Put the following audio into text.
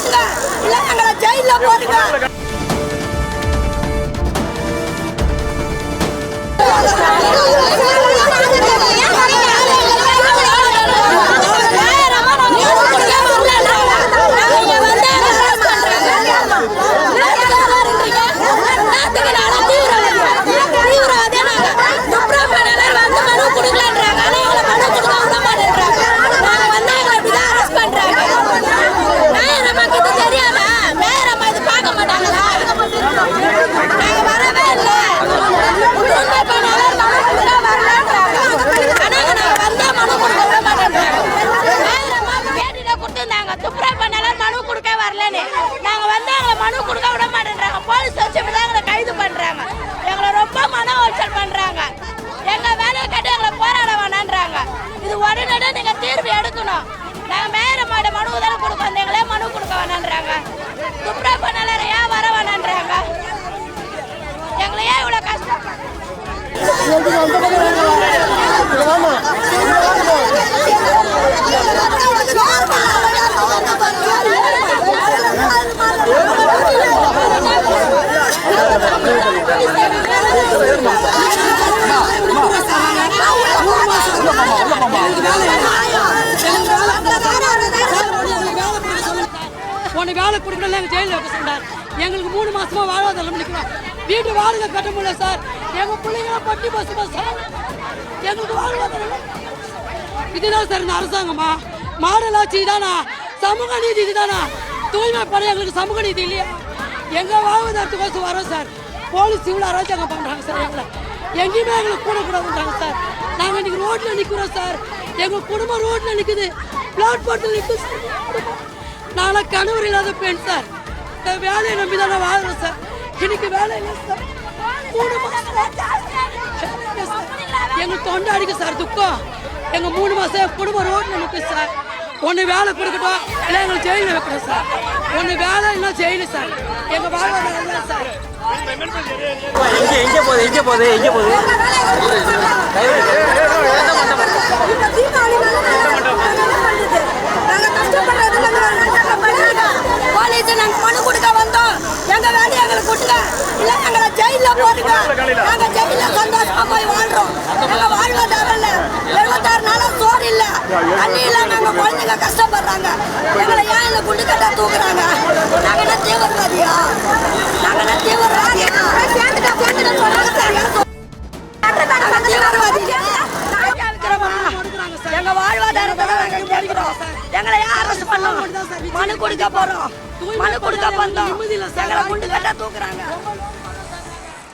கொடுங்க, இல்ல எங்களை ஜெயில போடுங்க. மனு கொடுக்க விட மாட்டேன்றாங்க. போலீஸ் வச்சு எங்களை கைது பண்றாங்க. எங்களை ரொம்ப மன உளைச்சல் பண்றாங்க. எங்க வேலையை கட்டி எங்களை போராட வேணான்றாங்க. இது உடனே நீங்க தீர்வு எடுக்கணும். நாங்க மேயர் மாட மனு தானே கொடுக்க வந்தீங்களே, மனு கொடுக்க வேணான்றாங்க. துப்புரவு பணியாளர் ஏன் வர வேணான்றாங்க. எங்களை ஏன் இவ்வளவு கஷ்டம்? உன்னை வேலை கொடுக்கல எங்கள் ஜெயிலில் வைக்க சொன்னார். எங்களுக்கு 3 மாசமா வாழ்வாதாரம் நிற்கிறோம். வீட்டு வாடகை கட்ட முடியல சார். எங்கள் பிள்ளைங்களாம் பட்டி பசுமா சார். எங்களுக்கு வாழ்வாதாரம் இதுதான் சார் இந்த அரசாங்கமா? மாடல் ஆட்சி தானா? சமூக நீதி இதுதானா? தூய்மை பணி எங்களுக்கு சமூக நீதி இல்லையா? எங்கள் வாழ்வாதாரத்துக்கோசம் வரோம் சார். போலீஸ் இவ்வளோ அராஜகம் பண்ணுறாங்க சார். எங்களை எங்கேயுமே எங்களுக்கு கூடக்கூடாதுன்றாங்க சார். நாங்கள் இன்னைக்கு ரோட்டில் நிற்கிறோம் சார். எங்கள் குடும்பம் ரோட்டில் நிற்குது, பிளாட்பார்ட்டில் நிற்குது சார். நானும் கணவர் இல்லாத பெண் சார். வேலையை நம்பி தானே வாழ்றோம் சார். இன்னைக்கு வேலை இல்லை சார். 3 மாசம் எங்களுக்கு தொண்டை அடிக்க சார் துக்கம். எங்கள் 3 மாதம் குடும்பம் ரோட்டில் நிற்குது சார். ஒன்று வேலை கொடுக்கட்டும், இல்லை எங்களுக்கு ஜெயிலில் வைக்கணும் சார். ஒன்று வேலை இல்லை ஜெயிலு சார். எங்கள் வாழ்வாதாரம் இல்லை சார். எங்கே போகுது போலீஸ் நாங்க மனு கொடுக்க வந்தோம். எங்க வேலையை எங்களுக்கு கொடுங்க, இல்ல எங்களை ஜெயில போடுங்க. நாங்க ஜெயில சந்தோஷமா போய் வாழ்றோம். எங்க வாழ்வாதாரம் இல்ல. 76 நாளா சோறு இல்ல, தண்ணி இல்ல. நாங்க குழந்தைங்க கஷ்டப்படுறாங்க. எங்களை ஏன் இந்த குண்டு கட்டா தூக்குறாங்க? நாங்க என்ன தீவிரவாதியா? நாங்க என்ன தீவிரவாதியா? எங்க வாழ்வாதாரத்தை எங்களை யார் அரசு பண்ணோம்? மனு கொடுக்க போறோம். மனு கொடுக்க வந்தோம். எங்களை குண்டு கட்டா தூக்குறாங்க.